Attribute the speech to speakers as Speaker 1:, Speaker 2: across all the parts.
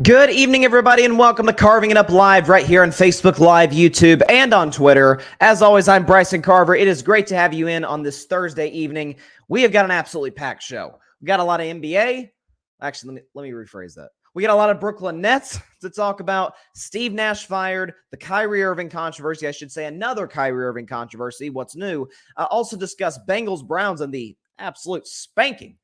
Speaker 1: Good evening, everybody, and welcome to Carving It Up Live right here on Facebook Live, YouTube, and on Twitter. As always, I'm Bryson Carver. It is great to have you in on this Thursday evening. We have got an absolutely packed show. We got a lot of NBA. Actually, let me rephrase that. We got a lot of Brooklyn Nets to talk about. Steve Nash fired, the Kyrie Irving controversy, I should say, another Kyrie Irving controversy. What's new? Also discuss Bengals Browns and the absolute spanking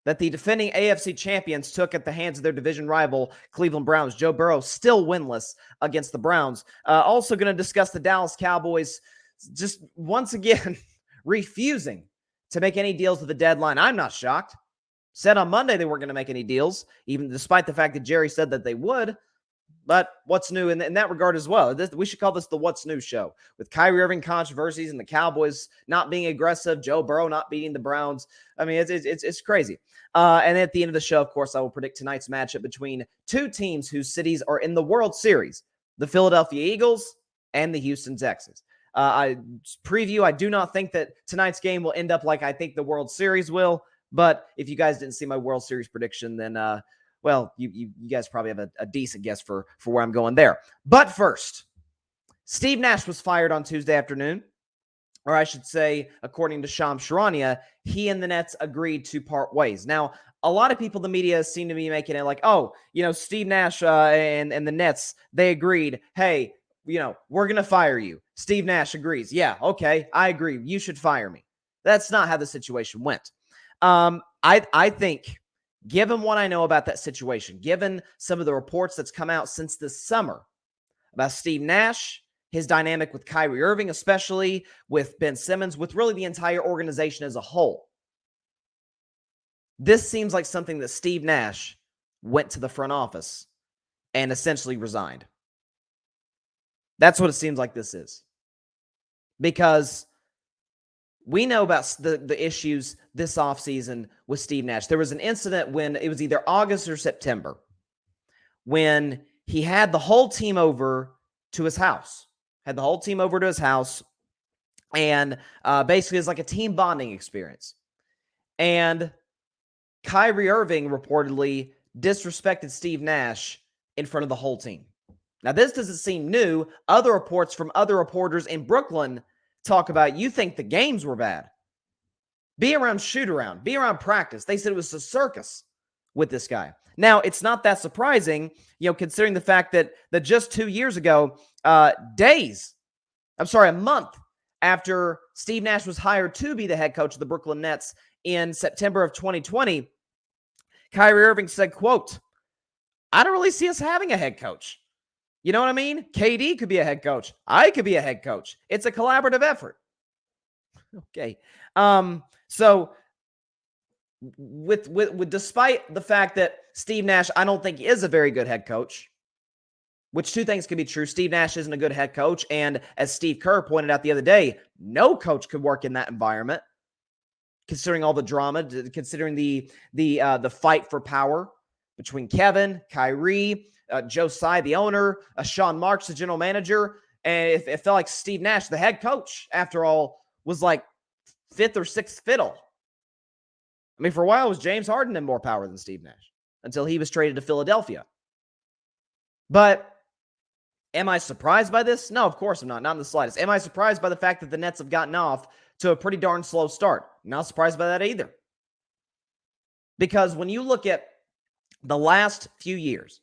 Speaker 1: that the defending AFC champions took at the hands of their division rival, Cleveland Browns. Joe Burrow still winless against the Browns. Also going to discuss the Dallas Cowboys just once again refusing to make any deals with the deadline. I'm not shocked. Said on Monday they weren't going to make any deals, even despite the fact that Jerry said that they would. But what's new in that regard as well? We should call this the What's New show, with Kyrie Irving controversies and the Cowboys not being aggressive, Joe Burrow not beating the Browns. I mean, it's crazy. And at the end of the show, of course, I will predict tonight's matchup between two teams whose cities are in the World Series, the Philadelphia Eagles and the Houston Texans. I do not think that tonight's game will end up like I think the World Series will. But if you guys didn't see my World Series prediction, then well, you guys probably have a decent guess for where I'm going there. But first, Steve Nash was fired on Tuesday afternoon. Or I should say, according to Shams Charania, he and the Nets agreed to part ways. Now, a lot of people in the media seem to be making it like, oh, Steve Nash and the Nets, they agreed, hey, we're going to fire you. Steve Nash agrees. Yeah, okay, I agree. You should fire me. That's not how the situation went. I think, given what I know about that situation, given some of the reports that's come out since this summer about Steve Nash, his dynamic with Kyrie Irving, especially with Ben Simmons, with really the entire organization as a whole, this seems like something that Steve Nash went to the front office and essentially resigned. That's what it seems like this is. Because we know about the issues this offseason with Steve Nash. There was an incident when it was either August or September when he had the whole team over to his house. And basically it's like a team bonding experience. And Kyrie Irving reportedly disrespected Steve Nash in front of the whole team. Now, this doesn't seem new. Other reports from other reporters in Brooklyn talk about, you think the games were bad. Be around shoot around. Be around practice. They said it was a circus with this guy. Now, it's not that surprising, considering the fact that just 2 years ago, a month after Steve Nash was hired to be the head coach of the Brooklyn Nets in September of 2020, Kyrie Irving said, quote, I don't really see us having a head coach. You know what I mean? KD could be a head coach. I could be a head coach. It's a collaborative effort. Okay. So with despite the fact that Steve Nash, I don't think is a very good head coach, which two things can be true. Steve Nash isn't a good head coach. And as Steve Kerr pointed out the other day, no coach could work in that environment, considering all the drama, considering the fight for power between Kevin, Kyrie, Joe Tsai, the owner, Sean Marks, the general manager. And it felt like Steve Nash, the head coach, after all, was like fifth or sixth fiddle. I mean, for a while, it was James Harden had more power than Steve Nash until he was traded to Philadelphia. But am I surprised by this? No, of course I'm not. Not in the slightest. Am I surprised by the fact that the Nets have gotten off to a pretty darn slow start? Not surprised by that either. Because when you look at the last few years,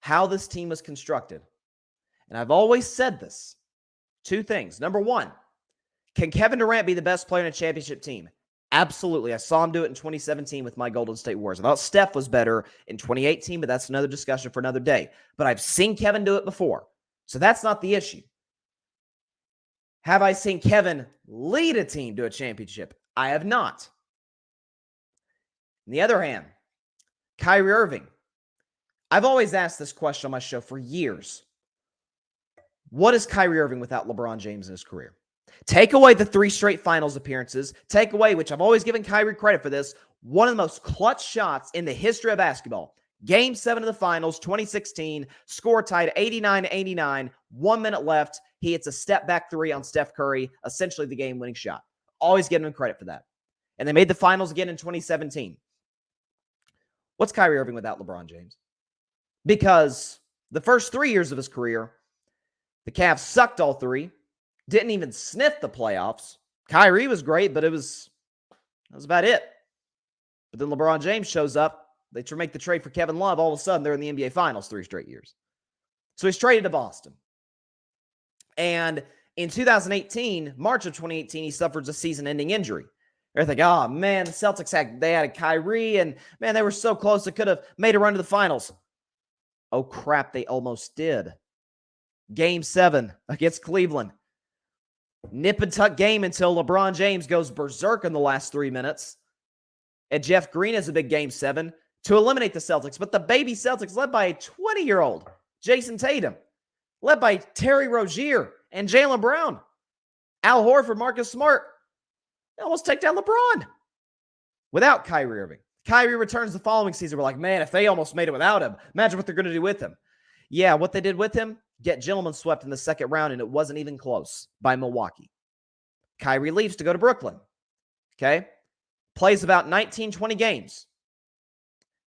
Speaker 1: how this team was constructed, and I've always said this, two things. Number one, can Kevin Durant be the best player in a championship team? Absolutely. I saw him do it in 2017 with my Golden State Warriors. I thought Steph was better in 2018, but that's another discussion for another day. But I've seen Kevin do it before, so that's not the issue. Have I seen Kevin lead a team to a championship? I have not. On the other hand, Kyrie Irving. I've always asked this question on my show for years. What is Kyrie Irving without LeBron James in his career? Take away the 3 straight finals appearances. Take away, which I've always given Kyrie credit for this, one of the most clutch shots in the history of basketball. Game 7 of the finals, 2016, score tied 89-89, 1 minute left. He hits a step-back 3 on Steph Curry, essentially the game-winning shot. Always giving him credit for that. And they made the finals again in 2017. What's Kyrie Irving without LeBron James? Because the first 3 years of his career, the Cavs sucked all three, didn't even sniff the playoffs. Kyrie was great, but that was about it. But then LeBron James shows up. They make the trade for Kevin Love. All of a sudden, they're in the NBA Finals 3 straight years. So he's traded to Boston. And in 2018, March of 2018, he suffers a season-ending injury. They're thinking, oh, man, the Celtics had Kyrie, and, man, they were so close. They could have made a run to the finals. Oh, crap, they almost did. Game 7 against Cleveland. Nip and tuck game until LeBron James goes berserk in the last 3 minutes. And Jeff Green has a big Game 7 to eliminate the Celtics. But the baby Celtics, led by a 20-year-old Jason Tatum, led by Terry Rozier and Jaylen Brown, Al Horford, Marcus Smart, they almost take down LeBron without Kyrie Irving. Kyrie returns the following season. We're like, man, if they almost made it without him, imagine what they're going to do with him. Yeah, what they did with him, get gentlemen swept in the second round, and it wasn't even close by Milwaukee. Kyrie leaves to go to Brooklyn. Okay? Plays about 19, 20 games.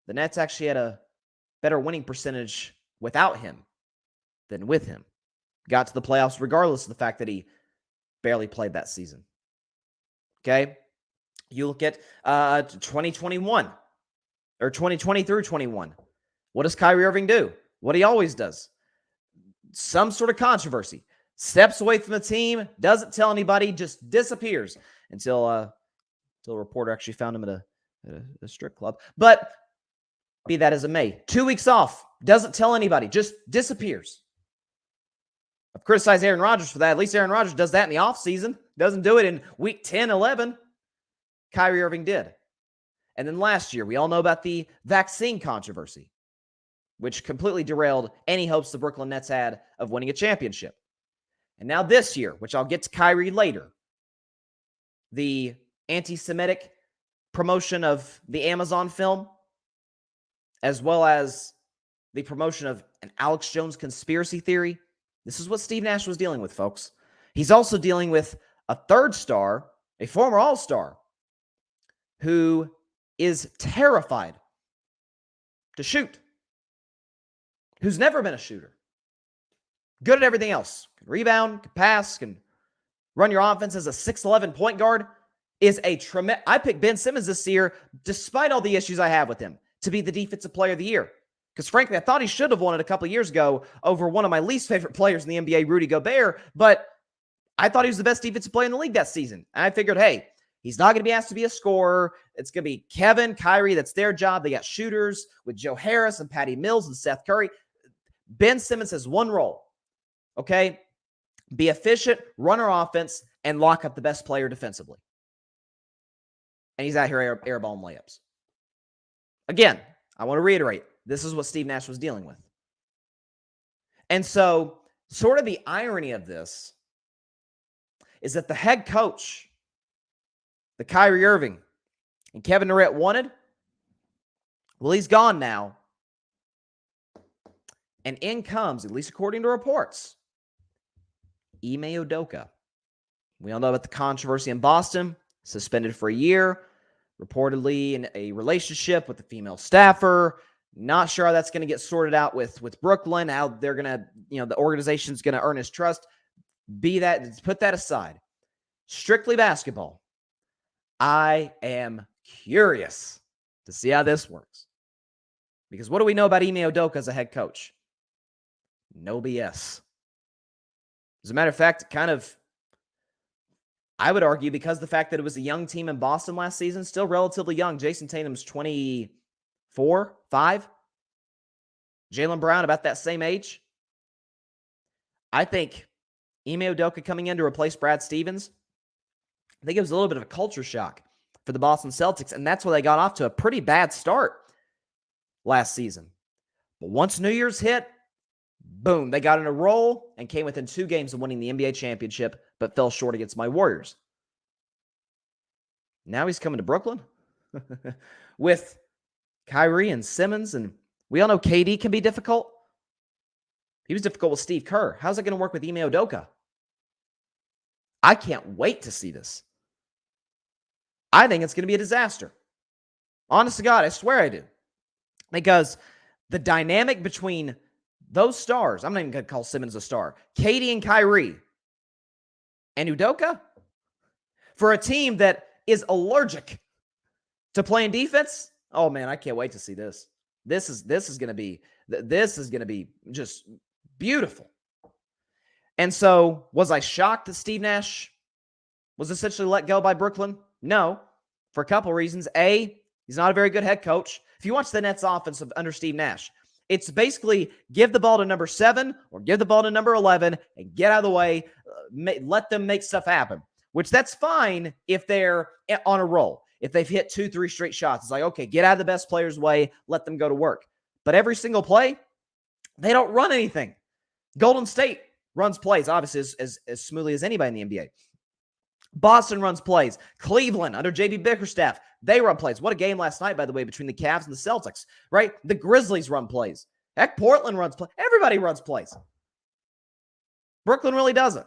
Speaker 1: The Nets actually had a better winning percentage without him than with him. Got to the playoffs regardless of the fact that he barely played that season. Okay? You look at 2021 or 2020 through 21. What does Kyrie Irving do? What he always does. Some sort of controversy. Steps away from the team, doesn't tell anybody, just disappears until a reporter actually found him at a strip club. But be that as it may, 2 weeks off, doesn't tell anybody, just disappears. I've criticized Aaron Rodgers for that. At least Aaron Rodgers does that in the offseason. Doesn't do it in week 10, 11. Kyrie Irving did. And then last year, we all know about the vaccine controversy, which completely derailed any hopes the Brooklyn Nets had of winning a championship. And now this year, which I'll get to Kyrie later, the anti-Semitic promotion of the Amazon film, as well as the promotion of an Alex Jones conspiracy theory. This is what Steve Nash was dealing with, folks. He's also dealing with a third star, a former All-Star, who is terrified to shoot, who's never been a shooter, good at everything else, can rebound, can pass, can run your offense as a 6'11 point guard, is a tremendous. I picked Ben Simmons this year, despite all the issues I have with him, to be the defensive player of the year. Because frankly, I thought he should have won it a couple of years ago over one of my least favorite players in the NBA, Rudy Gobert, but I thought he was the best defensive player in the league that season. And I figured, hey, he's not going to be asked to be a scorer. It's going to be Kevin, Kyrie. That's their job. They got shooters with Joe Harris and Patty Mills and Seth Curry. Ben Simmons has one role, okay? Be efficient, run our offense, and lock up the best player defensively. And he's out here airballing layups. Again, I want to reiterate, this is what Steve Nash was dealing with. And so, sort of the irony of this is that the head coach, the Kyrie Irving and Kevin Durant wanted, well, he's gone now. And in comes, at least according to reports, Ime Udoka. We all know about the controversy in Boston, suspended for a year, reportedly in a relationship with a female staffer. Not sure how that's going to get sorted out with Brooklyn, how they're going to, the organization's going to earn his trust. Put that aside. Strictly basketball. I am curious to see how this works. Because what do we know about Ime Udoka as a head coach? No BS. As a matter of fact, I would argue, because the fact that it was a young team in Boston last season, still relatively young. Jason Tatum's 24, 5. Jaylen Brown about that same age. I think Ime Udoka coming in to replace Brad Stevens, I think it was a little bit of a culture shock for the Boston Celtics, and that's why they got off to a pretty bad start last season. But once New Year's hit, boom, they got in a roll and came within 2 games of winning the NBA championship, but fell short against my Warriors. Now he's coming to Brooklyn with Kyrie and Simmons, and we all know KD can be difficult. He was difficult with Steve Kerr. How's it going to work with Ime Udoka? I can't wait to see this. I think it's going to be a disaster. Honest to God, I swear I do. Because The dynamic between those stars, I'm not even going to call Simmons a star, KD and Kyrie and Udoka, for a team that is allergic to playing defense. Oh man, I can't wait to see this. This is going to be just beautiful. And so, was I shocked that Steve Nash was essentially let go by Brooklyn? No, for a couple reasons. A, he's not a very good head coach. If you watch the Nets offense under Steve Nash, it's basically give the ball to number 7 or give the ball to number 11 and get out of the way. Let them make stuff happen, which that's fine if they're on a roll. If they've hit 2-3 straight shots, it's like, okay, get out of the best player's way, let them go to work. But every single play, they don't run anything. Golden State runs plays, obviously, as smoothly as anybody in the NBA. Boston runs plays. Cleveland, under J.B. Bickerstaff, they run plays. What a game last night, by the way, between the Cavs and the Celtics, right? The Grizzlies run plays. Heck, Portland runs plays. Everybody runs plays. Brooklyn really doesn't.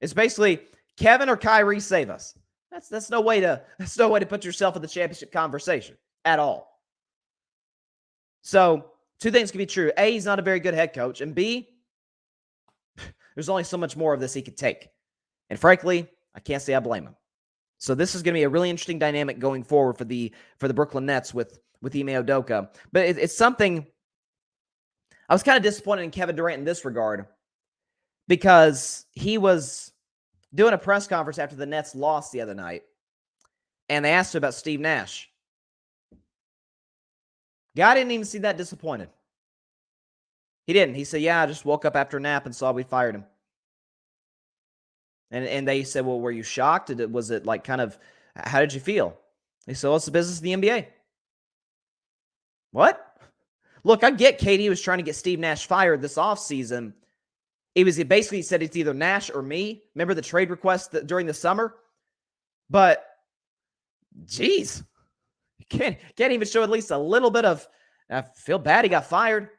Speaker 1: It's basically Kevin or Kyrie save us. That's no way to put yourself in the championship conversation at all. So, two things can be true. A, he's not a very good head coach, and B, there's only so much more of this he could take. And frankly, I can't say I blame him. So this is going to be a really interesting dynamic going forward for the Brooklyn Nets with Ime Udoka. But it's something I was kind of disappointed in Kevin Durant in this regard, because he was doing a press conference after the Nets lost the other night, and they asked him about Steve Nash. Guy didn't even seem that disappointed. He didn't. He said, yeah, I just woke up after a nap and saw we fired him. And they said, well, were you shocked? Was it like kind of, how did you feel? He said, well, it's the business of the NBA. What? Look, I get KD was trying to get Steve Nash fired this offseason. It basically said it's either Nash or me. Remember the trade request during the summer? But, geez, you can't even show at least a little bit of, I feel bad he got fired.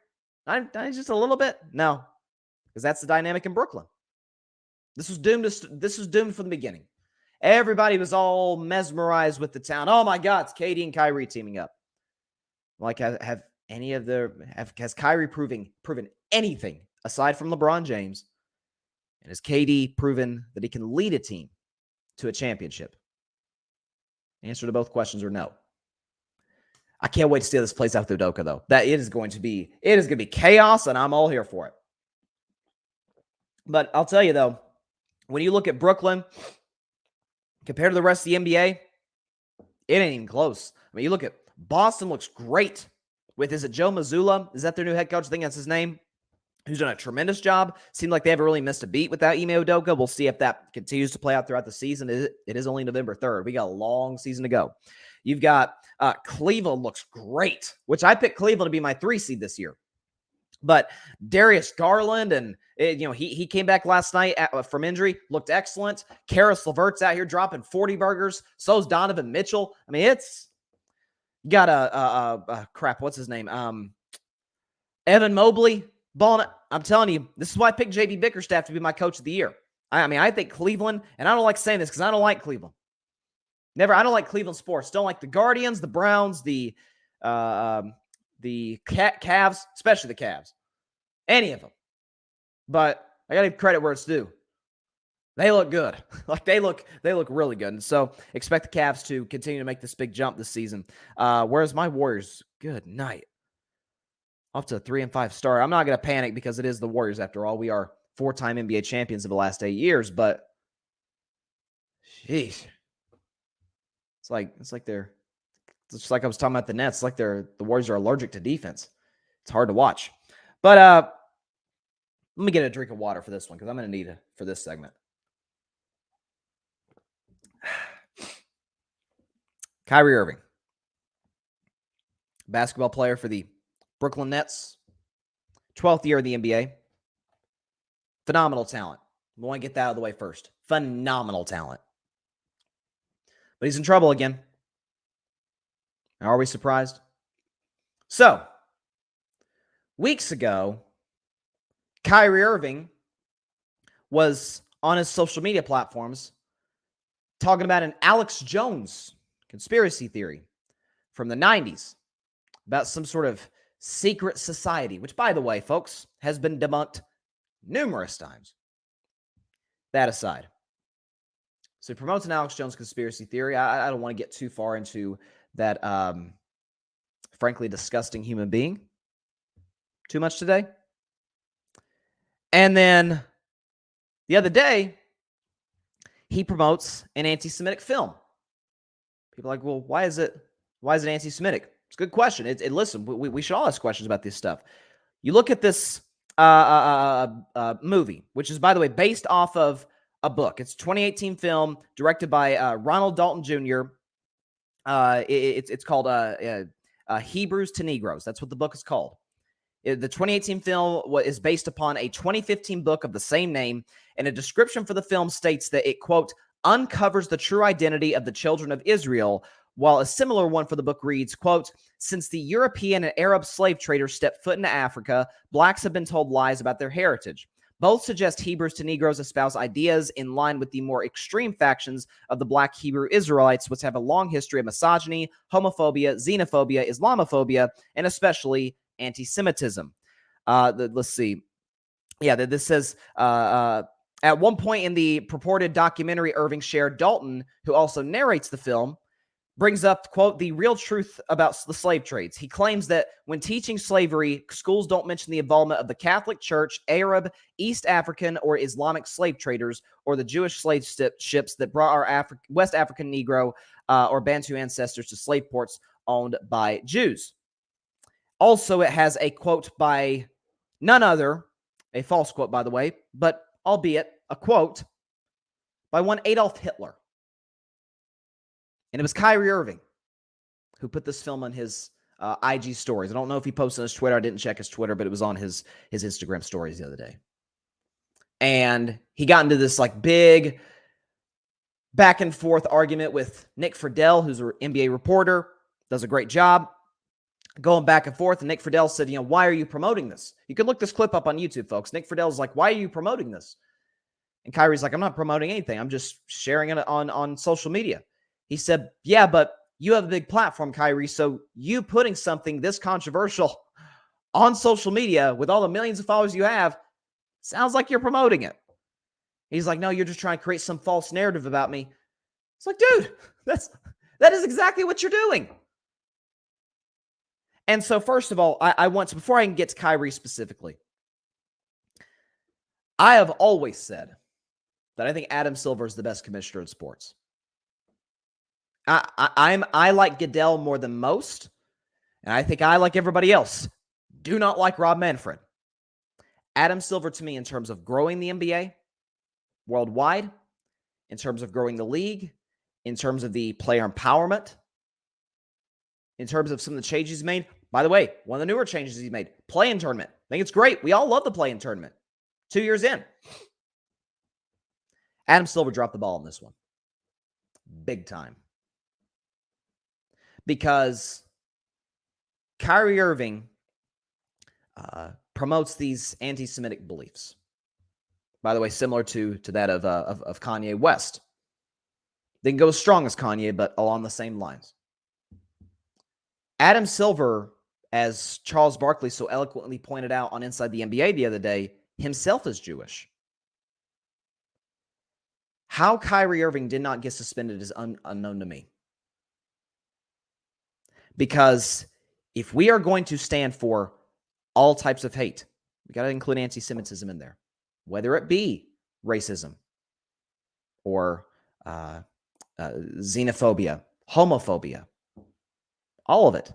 Speaker 1: Just a little bit? No, because that's the dynamic in Brooklyn. This was doomed from the beginning. Everybody was all mesmerized with the town. Oh my God, it's KD and Kyrie teaming up. Like, has Kyrie proven anything aside from LeBron James? And has KD proven that he can lead a team to a championship? The answer to both questions are no. I can't wait to see how this plays out with Udoka, though. It is going to be chaos, and I'm all here for it. But I'll tell you, though, when you look at Brooklyn compared to the rest of the NBA, it ain't even close. I mean, you look at Boston, looks great with, is it Joe Mazzulla? Is that their new head coach? I think that's his name. Who's done a tremendous job. Seemed like they haven't really missed a beat without Ime Udoka. We'll see if that continues to play out throughout the season. It is only November 3rd. We got a long season to go. You've got Cleveland looks great, which I picked Cleveland to be my 3 seed this year. But Darius Garland, and he came back last night from injury, looked excellent. Karis LeVert's out here dropping 40 burgers. So's Donovan Mitchell. I mean, you got crap. What's his name? Evan Mobley balling. I'm telling you, this is why I picked J.B. Bickerstaff to be my coach of the year. I think Cleveland, and I don't like saying this because I don't like Cleveland. I don't like Cleveland sports. Don't like the Guardians, the Browns, the Cavs, especially the Cavs. Any of them. But I got to give credit where it's due. They look good. They look really good. And so expect the Cavs to continue to make this big jump this season. Whereas my Warriors, good night. Off to a 3-5 start. I'm not going to panic because it is the Warriors after all. We are 4-time NBA champions of the last 8 years, but jeez. It's just like I was talking about the Nets. It's like the Warriors are allergic to defense. It's hard to watch. But let me get a drink of water for this one because I'm going to need it for this segment. Kyrie Irving, basketball player for the Brooklyn Nets, 12th year in the NBA. Phenomenal talent. I want to get that out of the way first. Phenomenal talent. But he's in trouble again. Are we surprised? So, weeks ago, Kyrie Irving was on his social media platforms talking about an Alex Jones conspiracy theory from the 90s about some sort of secret society, which, by the way, folks, has been debunked numerous times. That aside. So he promotes an Alex Jones conspiracy theory. I don't want to get too far into that, frankly, disgusting human being too much today. And then the other day, he promotes an anti-Semitic film. People are like, well, why is it anti-Semitic? It's a good question. Listen, we should all ask questions about this stuff. You look at this movie, which is, by the way, based off of a book. It's a 2018 film directed by Ronald Dalton Jr. It's called Hebrews to Negroes. That's what the book is called. The 2018 film is based upon a 2015 book of the same name, and a description for the film states that it, quote, uncovers the true identity of the children of Israel, while a similar one for the book reads, quote, since the European and Arab slave traders stepped foot into Africa, blacks have been told lies about their heritage. Both suggest Hebrews to Negroes espouse ideas in line with the more extreme factions of the black Hebrew Israelites, which have a long history of misogyny, homophobia, xenophobia, Islamophobia, and especially anti-Semitism. Let's see. Yeah, this says, at one point in the purported documentary Irving shared, Dalton, who also narrates the film, brings up, quote, the real truth about the slave trades. He claims that when teaching slavery, schools don't mention the involvement of the Catholic Church, Arab, East African, or Islamic slave traders, or the Jewish slave ships that brought our West African Negro or Bantu ancestors to slave ports owned by Jews. Also, it has a quote by none other, a false quote, by the way, but albeit a quote by one Adolf Hitler. And it was Kyrie Irving who put this film on his IG stories. I don't know if he posted on his Twitter. I didn't check his Twitter, but it was on his Instagram stories the other day. And he got into this like big back and forth argument with Nick Friedel, who's an NBA reporter, does a great job going back and forth. And Nick Friedel said, why are you promoting this? You can look this clip up on YouTube, folks. Nick Friedel's like, why are you promoting this? And Kyrie's like, I'm not promoting anything. I'm just sharing it on social media. He said, yeah, but you have a big platform, Kyrie, so you putting something this controversial on social media with all the millions of followers you have sounds like you're promoting it. He's like, no, you're just trying to create some false narrative about me. It's like, dude, that is exactly what you're doing. And so, first of all, I want to, before I can get to Kyrie specifically, I have always said that I think Adam Silver is the best commissioner in sports. I like Goodell more than most, and I think I, like everybody else, do not like Rob Manfred. Adam Silver, to me, in terms of growing the NBA worldwide, in terms of growing the league, in terms of the player empowerment, in terms of some of the changes he's made. By the way, one of the newer changes he's made, play-in tournament. I think it's great. We all love the play-in tournament. 2 years in. Adam Silver dropped the ball on this one. Big time. Because Kyrie Irving promotes these anti-Semitic beliefs. By the way, similar to that of Kanye West. Didn't go as strong as Kanye, but along the same lines. Adam Silver, as Charles Barkley so eloquently pointed out on Inside the NBA the other day, himself is Jewish. How Kyrie Irving did not get suspended is unknown to me. Because if we are going to stand for all types of hate, we got to include anti-Semitism in there, whether it be racism or xenophobia, homophobia, all of it.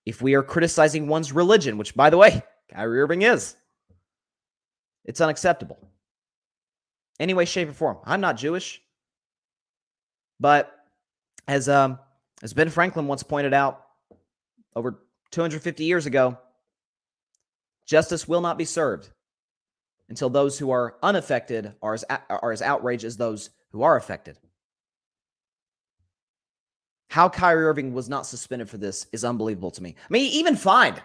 Speaker 1: If we are criticizing one's religion, which, by the way, Kyrie Irving is, it's unacceptable. Any way, shape, or form. I'm not Jewish, but as Ben Franklin once pointed out, over 250 years ago, justice will not be served until those who are unaffected are as outraged as those who are affected. How Kyrie Irving was not suspended for this is unbelievable to me. I mean, even fined.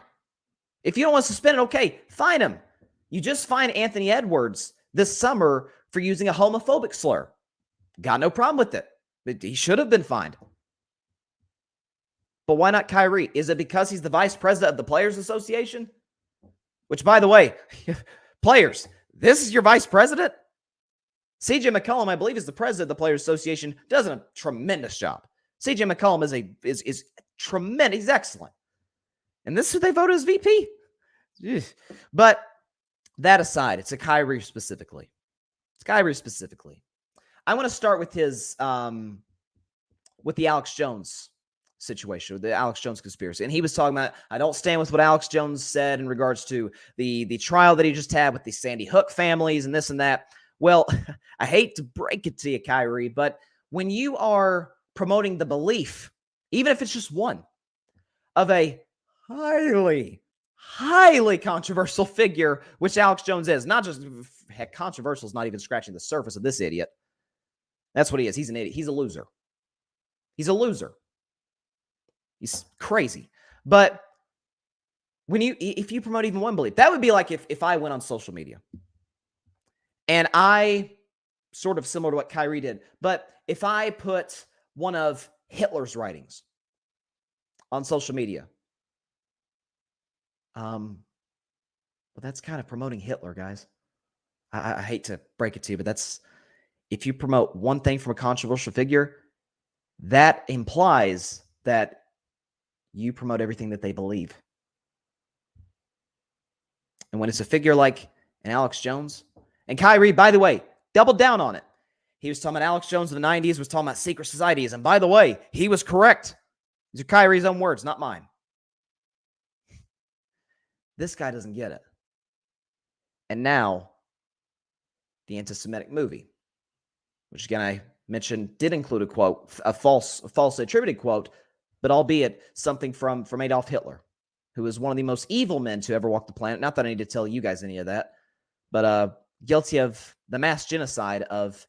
Speaker 1: If you don't want to suspend it, okay, fine him. You just fined Anthony Edwards this summer for using a homophobic slur. Got no problem with it. But he should have been fined. But why not Kyrie? Is it because he's the vice president of the Players Association? Which, by the way, players, this is your vice president? CJ McCollum, I believe, is the president of the Players Association, does a tremendous job. CJ McCollum is tremendous. He's excellent. And this is who they voted as VP? But that aside, it's a Kyrie specifically. It's Kyrie specifically. I want to start with his with the Alex Jones situation, the Alex Jones conspiracy. And he was talking about, I don't stand with what Alex Jones said in regards to the trial that he just had with the Sandy Hook families and this and that. Well, I hate to break it to you, Kyrie, but when you are promoting the belief, even if it's just one, of a highly controversial figure, which Alex Jones is, not just, heck, controversial is not even scratching the surface of this idiot. That's what he is. He's an idiot. He's a loser. He's a loser. He's crazy. But if you promote even one belief, that would be like if I went on social media and I, sort of similar to what Kyrie did, but if I put one of Hitler's writings on social media, well, that's kind of promoting Hitler, guys. I hate to break it to you, but that's, if you promote one thing from a controversial figure, that implies that you promote everything that they believe. And when it's a figure like an Alex Jones, and Kyrie, by the way, doubled down on it. He was talking about Alex Jones in the 90s, was talking about secret societies. And by the way, he was correct. These are Kyrie's own words, not mine. This guy doesn't get it. And now, the anti-Semitic movie, which again I mentioned did include a quote, a falsely attributed quote, but albeit something from Adolf Hitler, who was one of the most evil men to ever walk the planet. Not that I need to tell you guys any of that, but guilty of the mass genocide of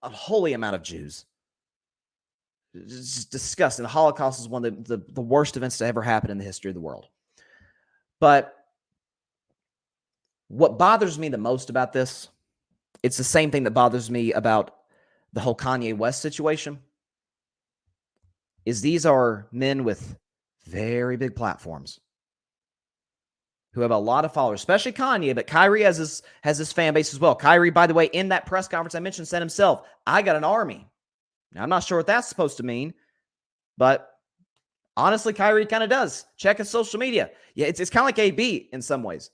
Speaker 1: a holy amount of Jews. It's just disgusting. The Holocaust is one of the worst events to ever happen in the history of the world. But what bothers me the most about this, it's the same thing that bothers me about the whole Kanye West situation, is these are men with very big platforms who have a lot of followers, especially Kanye, but Kyrie has his fan base as well. Kyrie, by the way, in that press conference I mentioned, said himself, I got an army. Now, I'm not sure what that's supposed to mean, but honestly, Kyrie kind of does. Check his social media. Yeah, it's kind of like AB in some ways.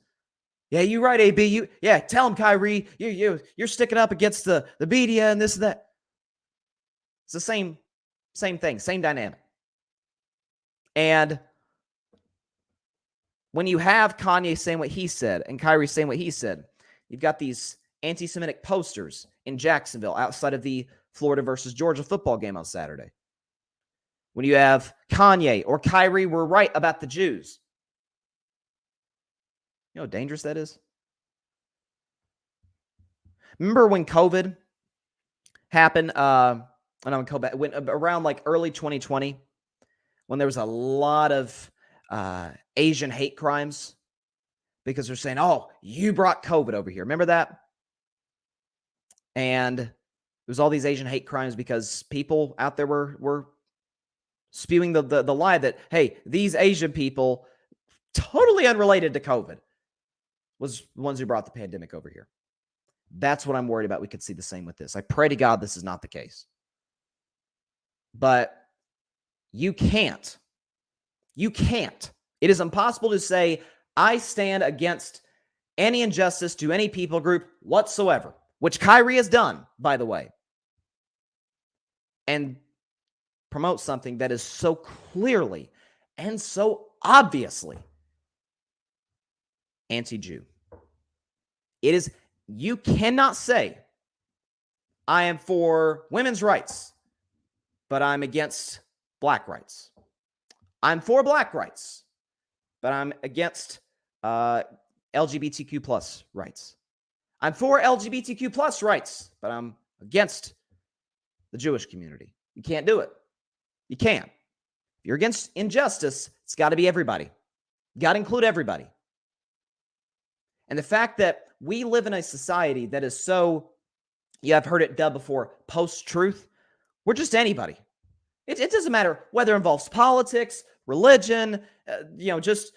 Speaker 1: Yeah, you're right, AB. Tell him, Kyrie, you're sticking up against the media and this and that. It's the same thing, same dynamic. And when you have Kanye saying what he said and Kyrie saying what he said, you've got these anti-Semitic posters in Jacksonville outside of the Florida versus Georgia football game on Saturday. When you have Kanye or Kyrie were right about the Jews. You know how dangerous that is? Remember when COVID happened? When around like early 2020, when there was a lot of Asian hate crimes because they're saying, oh, you brought COVID over here. Remember that? And it was all these Asian hate crimes because people out there were spewing the lie that, hey, these Asian people, totally unrelated to COVID, was the ones who brought the pandemic over here. That's what I'm worried about. We could see the same with this. I pray to God this is not the case. But you can't. It is impossible to say, I stand against any injustice to any people group whatsoever, which Kyrie has done, by the way, and promote something that is so clearly and so obviously anti-Jew. It is, you cannot say, I am for women's rights, but I'm against black rights. I'm for black rights, but I'm against LGBTQ plus rights. I'm for LGBTQ plus rights, but I'm against the Jewish community. You can't do it. You can't. If you're against injustice, it's got to be everybody. You got to include everybody. And the fact that we live in a society that is so, I've heard it dubbed before, post-truth. We're just anybody. It doesn't matter whether it involves politics, religion, just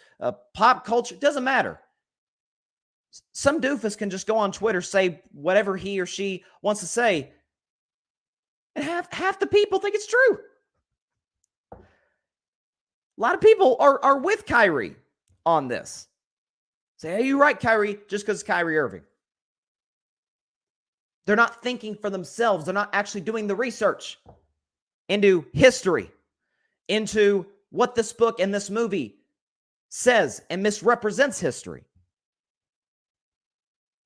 Speaker 1: pop culture. It doesn't matter. Some doofus can just go on Twitter, say whatever he or she wants to say, and half the people think it's true. A lot of people are with Kyrie on this. Say, hey, you're right, Kyrie, just because it's Kyrie Irving. They're not thinking for themselves. They're not actually doing the research into history, into what this book and this movie says and misrepresents history.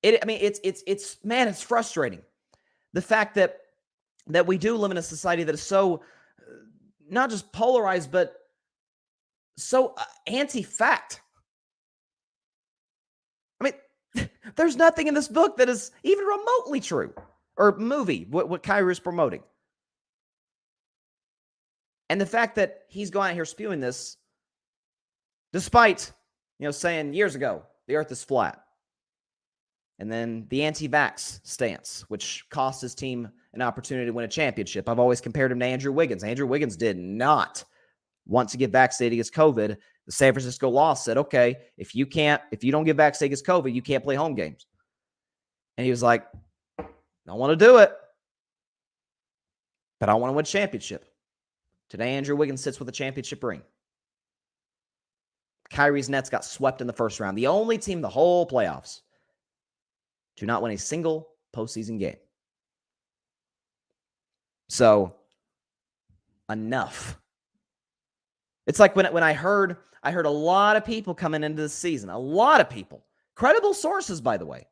Speaker 1: It's frustrating. The fact that we do live in a society that is so not just polarized, but so anti-fact. I mean, there's nothing in this book that is even remotely true, or movie, what Kyrie is promoting. And the fact that he's going out here spewing this, despite, saying years ago, the earth is flat. And then the anti-vax stance, which cost his team an opportunity to win a championship. I've always compared him to Andrew Wiggins. Andrew Wiggins did not want to get vaccinated against COVID. The San Francisco law said, okay, if you don't get vaccinated against COVID, you can't play home games. And he was like, I want to do it, but I want to win a championship. Today, Andrew Wiggins sits with a championship ring. Kyrie's Nets got swept in the first round. The only team the whole playoffs to not win a single postseason game. So, enough. It's like when I heard a lot of people coming into the season, a lot of people, credible sources, by the way,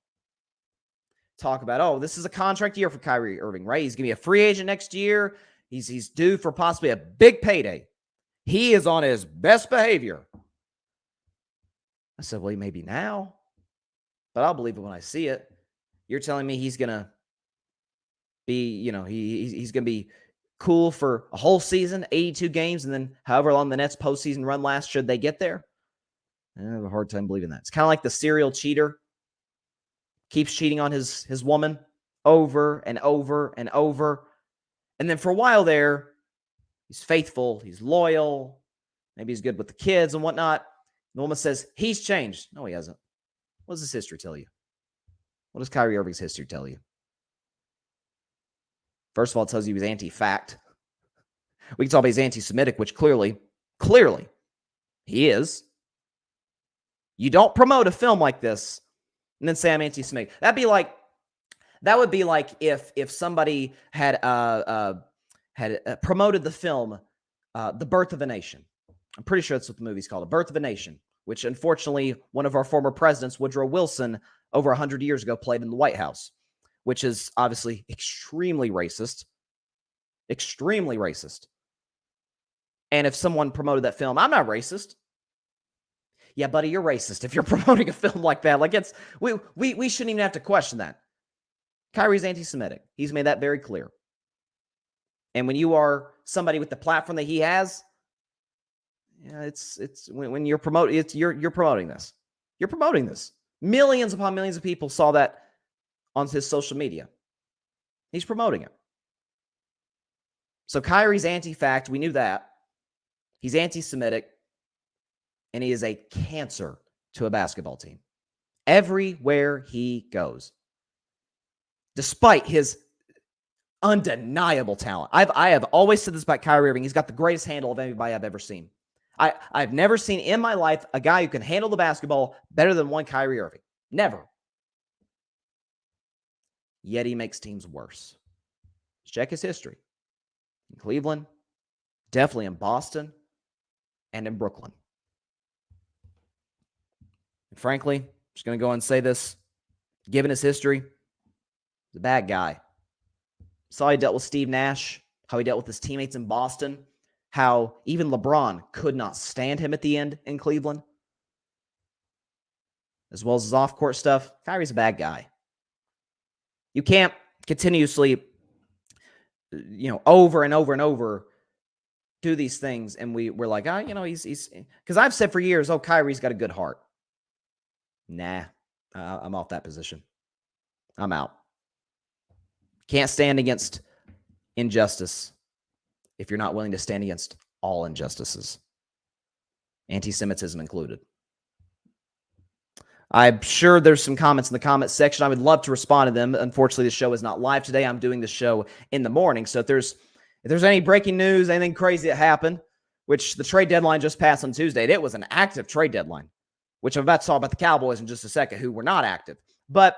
Speaker 1: talk about, this is a contract year for Kyrie Irving, right? He's going to be a free agent next year. He's due for possibly a big payday. He is on his best behavior. I said, well, he may be now, but I'll believe it when I see it. You're telling me he's going to be, he's going to be cool for a whole season, 82 games, and then however long the Nets postseason run lasts, should they get there? I have a hard time believing that. It's kind of like the serial cheater. Keeps cheating on his woman over and over and over. And then for a while there, he's faithful, he's loyal, maybe he's good with the kids and whatnot. The woman says, he's changed. No, he hasn't. What does his history tell you? What does Kyrie Irving's history tell you? First of all, it tells you he's anti-fact. We can talk about he's anti-Semitic, which clearly, he is. You don't promote a film like this and then say I'm anti-Semitic. That would be like if somebody had promoted the film The Birth of a Nation. I'm pretty sure that's what the movie's called, The Birth of a Nation, which unfortunately one of our former presidents, Woodrow Wilson, over 100 years ago played in the White House, which is obviously extremely racist. Extremely racist. And if someone promoted that film, I'm not racist. Yeah, buddy, you're racist if you're promoting a film like that. Like we shouldn't even have to question that. Kyrie's anti-Semitic. He's made that very clear. And when you are somebody with the platform that he has, it's when you're promoting, you're promoting this. You're promoting this. Millions upon millions of people saw that on his social media. He's promoting it. So Kyrie's anti-fact. We knew that. He's anti-Semitic. And he is a cancer to a basketball team. Everywhere he goes. Despite his undeniable talent. I have always said this about Kyrie Irving. He's got the greatest handle of anybody I've ever seen. I've never seen in my life a guy who can handle the basketball better than one Kyrie Irving. Never. Yet he makes teams worse. Check his history. In Cleveland, definitely in Boston, and in Brooklyn. And frankly, I'm just going to go and say this. Given his history, he's a bad guy. Saw how he dealt with Steve Nash, how he dealt with his teammates in Boston, how even LeBron could not stand him at the end in Cleveland, as well as his off-court stuff. Kyrie's a bad guy. You can't continuously, over and over and over do these things, and we're like, he's because I've said for years, Kyrie's got a good heart. Nah, I'm off that position. I'm out. Can't stand against injustice. if you're not willing to stand against all injustices, anti-Semitism included. I'm sure there's some comments in the comments section. I would love to respond to them. Unfortunately, the show is not live today. I'm doing the show in the morning. So if there's any breaking news, anything crazy that happened, which the trade deadline just passed on Tuesday, and it was an active trade deadline, which I'm about to talk about the Cowboys in just a second, who were not active. But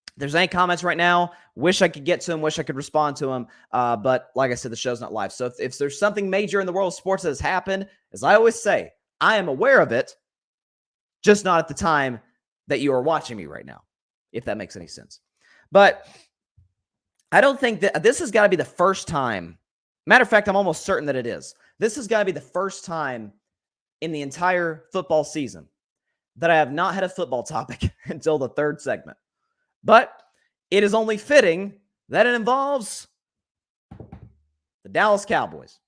Speaker 1: if there's any comments right now, wish I could get to them, wish I could respond to them. But like I said, the show's not live. So if there's something major in the world of sports that has happened, as I always say, I am aware of it, just not at the time that you are watching me right now, if that makes any sense. But I don't think that this has got to be the first time. Matter of fact, I'm almost certain that it is. This has got to be the first time in the entire football season that I have not had a football topic until the third segment. But it is only fitting that it involves the Dallas Cowboys.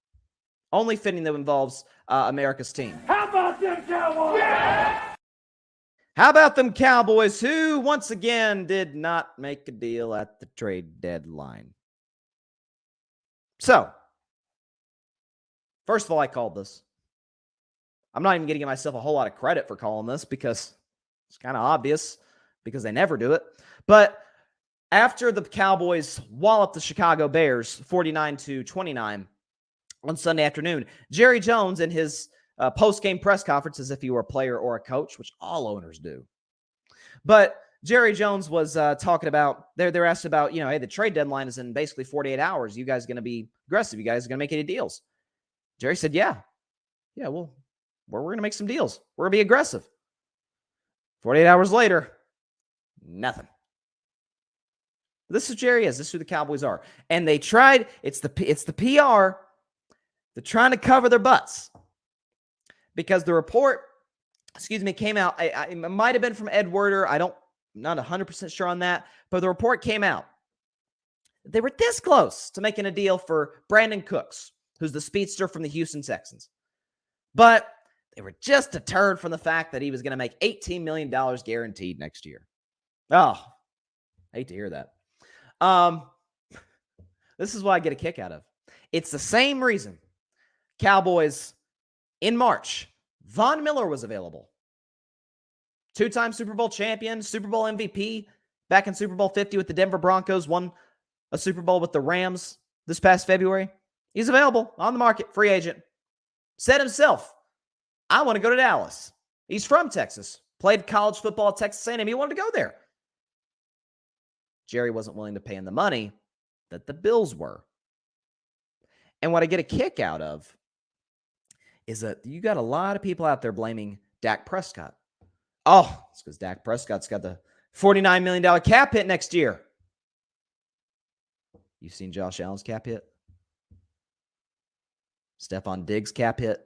Speaker 1: Only fitting that it involves America's team.
Speaker 2: How about them Cowboys? Yeah!
Speaker 1: How about them Cowboys, who once again did not make a deal at the trade deadline? So, first of all, I called this. I'm not even going to give myself a whole lot of credit for calling this because it's kind of obvious because they never do it. But after the Cowboys walloped the Chicago Bears 49-29 on Sunday afternoon, Jerry Jones in his post-game press conference, as if he were a player or a coach, which all owners do. But Jerry Jones was talking about, they're asked about, hey, the trade deadline is in basically 48 hours. You guys going to be aggressive? You guys going to make any deals? Jerry said, yeah, well, we're going to make some deals. We're going to be aggressive. 48 hours later, nothing. This is Jerry is. This is who the Cowboys are. And they tried, it's the PR. They're trying to cover their butts. Because the report, came out. It might have been from Ed Werder. I'm not 100% sure on that. But the report came out. They were this close to making a deal for Brandon Cooks, who's the speedster from the Houston Texans. But they were just deterred from the fact that he was going to make $18 million guaranteed next year. Oh, I hate to hear that. This is what I get a kick out of. It's the same reason Cowboys in March, Von Miller was available. Two-time Super Bowl champion, Super Bowl MVP, back in Super Bowl 50 with the Denver Broncos, won a Super Bowl with the Rams this past February. He's available, on the market, free agent. Said himself, I want to go to Dallas. He's from Texas, played college football at Texas A&M. He wanted to go there. Jerry wasn't willing to pay him the money that the Bills were. And what I get a kick out of is that you got a lot of people out there blaming Dak Prescott. Oh, it's because Dak Prescott's got the $49 million cap hit next year. You've seen Josh Allen's cap hit? Stephon Diggs' cap hit?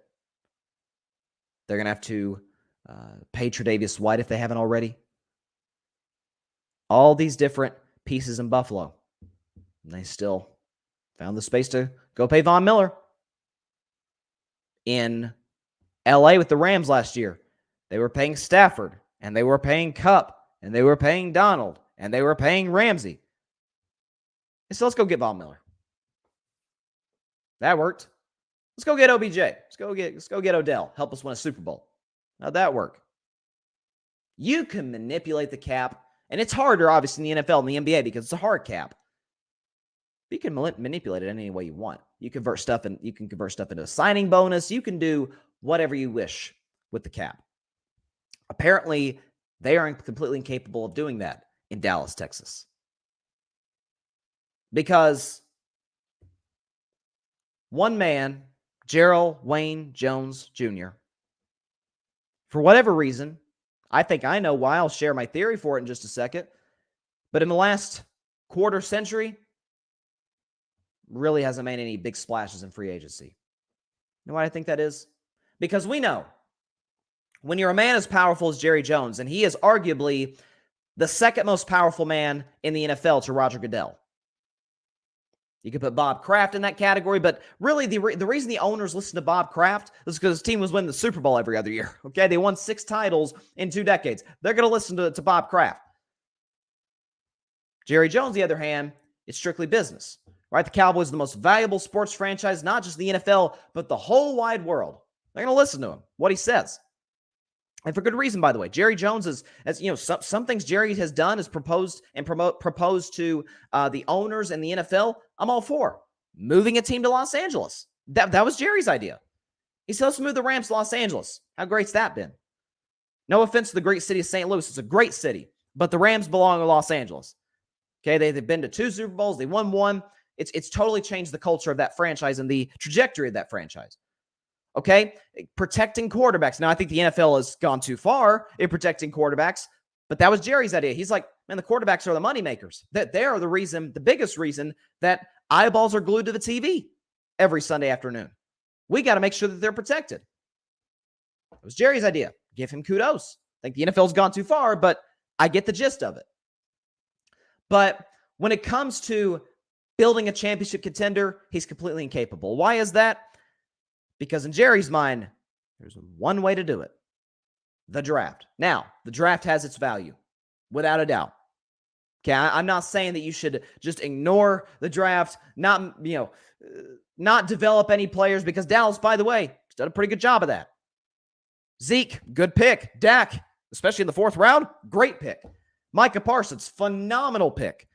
Speaker 1: They're going to have to pay Tre'Davious White if they haven't already. All these different pieces in Buffalo. And they still found the space to go pay Von Miller. In LA with the Rams last year, they were paying Stafford, and they were paying Kupp, and they were paying Donald, and they were paying Ramsey. And so let's go get Von Miller. That worked. Let's go get OBJ. Let's go get Odell. Help us win a Super Bowl. How'd that work? You can manipulate the cap, and it's harder, obviously, in the NFL and the NBA because it's a hard cap. You can manipulate it any way you want. You can convert stuff into a signing bonus. You can do whatever you wish with the cap. Apparently, they are completely incapable of doing that in Dallas, Texas. Because one man, Gerald Wayne Jones Jr., for whatever reason, I think I know why. I'll share my theory for it in just a second. But in the last quarter century, really hasn't made any big splashes in free agency. You know what I think that is? Because we know when you're a man as powerful as Jerry Jones, and he is arguably the second most powerful man in the NFL to Roger Goodell. You could put Bob Kraft in that category, but really the reason the owners listen to Bob Kraft is because his team was winning the Super Bowl every other year. Okay, they won 6 titles in 2 decades. They're going to listen to Bob Kraft. Jerry Jones, on the other hand, it's strictly business. right? The Cowboys are the most valuable sports franchise, not just the NFL, but the whole wide world. They're going to listen to him, what he says. And for good reason, by the way. Jerry Jones is, as you know, some things Jerry has done is proposed to the owners and the NFL. I'm all for moving a team to Los Angeles. That was Jerry's idea. He said, let's move the Rams to Los Angeles. How great's that been? No offense to the great city of St. Louis. It's a great city, but the Rams belong in Los Angeles. Okay, they've been to 2 Super Bowls. They won 1. It's totally changed the culture of that franchise and the trajectory of that franchise. Okay, protecting quarterbacks. Now, I think the NFL has gone too far in protecting quarterbacks, but that was Jerry's idea. He's like, man, the quarterbacks are the moneymakers. They are the biggest reason that eyeballs are glued to the TV every Sunday afternoon. We got to make sure that they're protected. It was Jerry's idea. Give him kudos. I think the NFL's gone too far, but I get the gist of it. But when it comes to building a championship contender, he's completely incapable. Why is that? Because in Jerry's mind, there's one way to do it. The draft. Now, the draft has its value, without a doubt. Okay, I'm not saying that you should just ignore the draft, not develop any players, because Dallas, by the way, has done a pretty good job of that. Zeke, good pick. Dak, especially in the 4th round, great pick. Micah Parsons, phenomenal pick.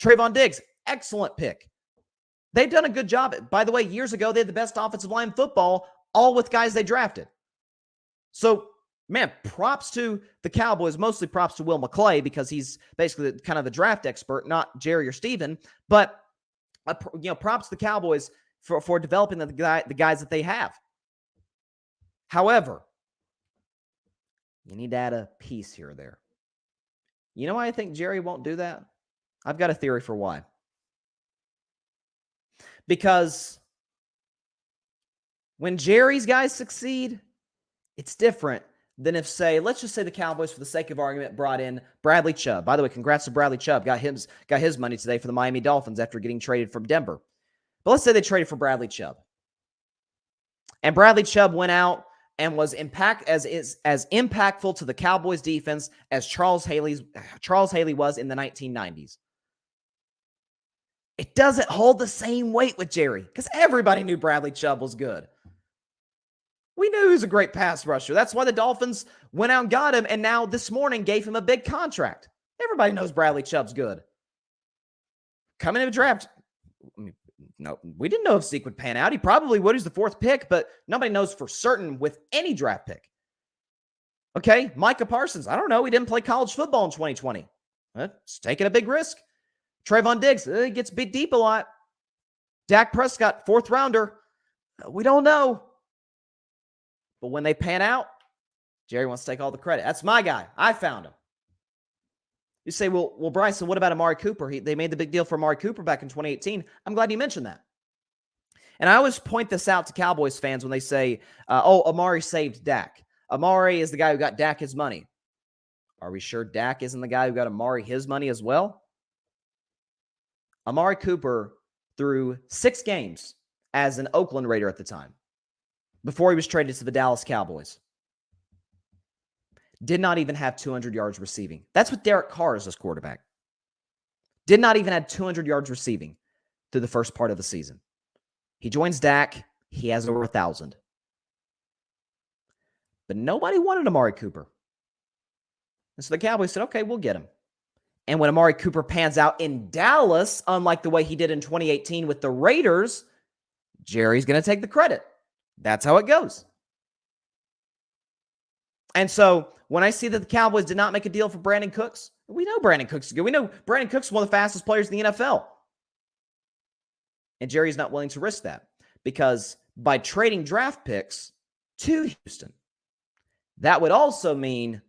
Speaker 1: Trayvon Diggs, excellent pick. They've done a good job. By the way, years ago, they had the best offensive line in football, all with guys they drafted. So, man, props to the Cowboys, mostly props to Will McClay, because he's basically kind of the draft expert, not Jerry or Steven. But, props to the Cowboys for developing the guys that they have. However, you need to add a piece here or there. You know why I think Jerry won't do that? I've got a theory for why. Because when Jerry's guys succeed, it's different than if, let's just say the Cowboys, for the sake of argument, brought in Bradley Chubb. By the way, congrats to Bradley Chubb. Got his money today for the Miami Dolphins after getting traded from Denver. But let's say they traded for Bradley Chubb. And Bradley Chubb went out and was as impactful to the Cowboys defense as Charles Haley was in the 1990s. It doesn't hold the same weight with Jerry, because everybody knew Bradley Chubb was good. We knew he was a great pass rusher. That's why the Dolphins went out and got him, and now this morning gave him a big contract. Everybody knows Bradley Chubb's good. Coming in the draft, no, we didn't know if Zeke would pan out. He probably would. He's the 4th pick, but nobody knows for certain with any draft pick. Okay, Micah Parsons, I don't know. He didn't play college football in 2020. It's taking a big risk. Trayvon Diggs, he gets beat deep a lot. Dak Prescott, 4th rounder. We don't know. But when they pan out, Jerry wants to take all the credit. That's my guy. I found him. You say, well, Bryson, what about Amari Cooper? They made the big deal for Amari Cooper back in 2018. I'm glad you mentioned that. And I always point this out to Cowboys fans when they say, Amari saved Dak. Amari is the guy who got Dak his money. Are we sure Dak isn't the guy who got Amari his money as well? Amari Cooper threw 6 games as an Oakland Raider at the time, before he was traded to the Dallas Cowboys. Did not even have 200 yards receiving. That's what Derek Carr is as quarterback. Did not even have 200 yards receiving through the first part of the season. He joins Dak. He has over 1,000. But nobody wanted Amari Cooper. And so the Cowboys said, okay, we'll get him. And when Amari Cooper pans out in Dallas, unlike the way he did in 2018 with the Raiders, Jerry's going to take the credit. That's how it goes. And so when I see that the Cowboys did not make a deal for Brandon Cooks, we know Brandon Cooks is good. We know Brandon Cooks is one of the fastest players in the NFL. And Jerry's not willing to risk that, because by trading draft picks to Houston, that would also mean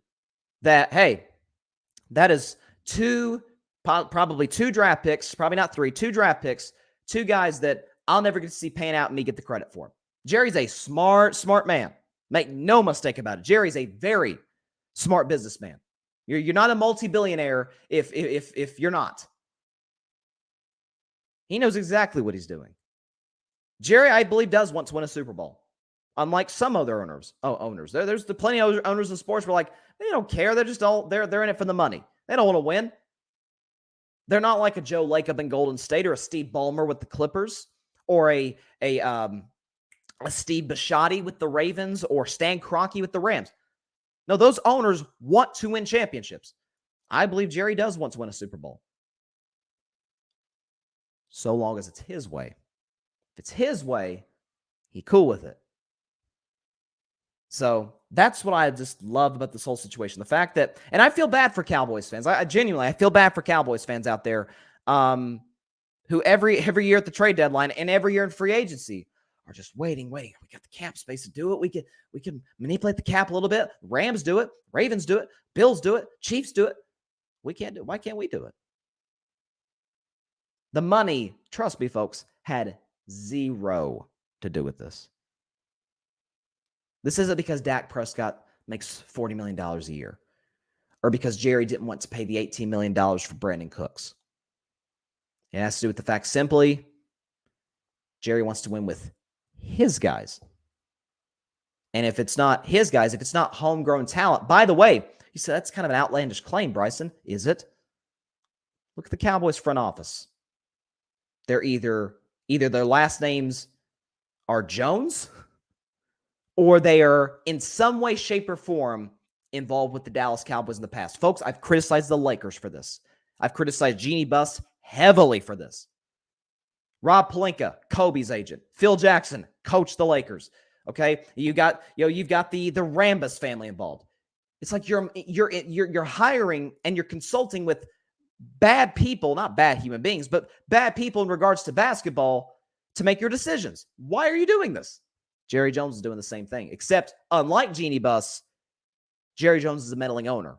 Speaker 1: that, hey, that is probably 2 draft picks, probably not 3, 2 draft picks, 2 guys that I'll never get to see pan out and me get the credit for. Jerry's a smart man. Make no mistake about it. Jerry's a very smart businessman. You're not a multi-billionaire if you're not. He knows exactly what he's doing. Jerry, I believe, does want to win a Super Bowl. Unlike some other owners. There's plenty of owners in sports where, like, they don't care. They're just they're in it for the money. They don't want to win. They're not like a Joe Lacob in Golden State or a Steve Ballmer with the Clippers or a Steve Bisciotti with the Ravens or Stan Kroenke with the Rams. No, those owners want to win championships. I believe Jerry does want to win a Super Bowl. So long as it's his way. If it's his way, he cool with it. So that's what I just love about this whole situation. The fact that, and I feel bad for Cowboys fans. I genuinely feel bad for Cowboys fans out there who every year at the trade deadline and every year in free agency are just waiting. We got the cap space to do it. We can manipulate the cap a little bit. Rams do it. Ravens do it. Bills do it. Chiefs do it. We can't do it. Why can't we do it? The money, trust me, folks, had zero to do with this. This isn't because Dak Prescott makes $40 million a year or because Jerry didn't want to pay the $18 million for Brandon Cooks. It has to do with the fact simply Jerry wants to win with his guys. And if it's not his guys, if it's not homegrown talent, by the way, you said that's kind of an outlandish claim, Bryson. Is it? Look at the Cowboys front office. They're either their last names are Jones or they are in some way, shape, or form involved with the Dallas Cowboys in the past. Folks, I've criticized the Lakers for this. I've criticized Jeannie Buss heavily for this. Rob Pelinka, Kobe's agent. Phil Jackson, coached the Lakers. Okay, you've got the Rambus family involved. It's like you're hiring and you're consulting with bad people, not bad human beings, but bad people in regards to basketball to make your decisions. Why are you doing this? Jerry Jones is doing the same thing, except unlike Jeannie Buss, Jerry Jones is a meddling owner.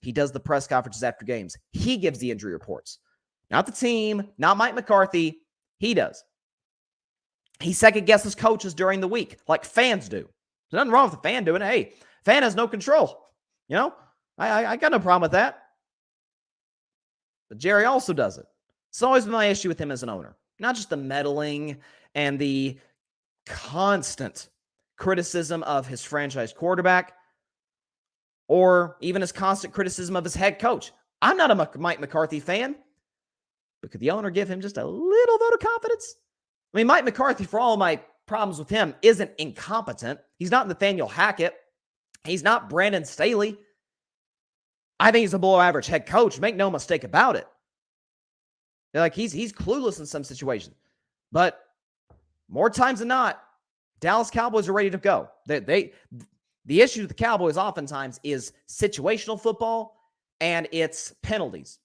Speaker 1: He does the press conferences after games. He gives the injury reports. Not the team, not Mike McCarthy. He does. He second guesses coaches during the week, like fans do. There's nothing wrong with the fan doing it. Hey, fan has no control. You know, I got no problem with that. But Jerry also does it. It's always been my issue with him as an owner. Not just the meddling and the constant criticism of his franchise quarterback or even his constant criticism of his head coach. I'm not a Mike McCarthy fan, but could the owner give him just a little vote of confidence? I mean, Mike McCarthy, for all my problems with him, isn't incompetent. He's not Nathaniel Hackett. He's not Brandon Staley. I think he's a below average head coach. Make no mistake about it. Like he's clueless in some situations. But more times than not, Dallas Cowboys are ready to go. The issue with the Cowboys oftentimes is situational football and it's penalties.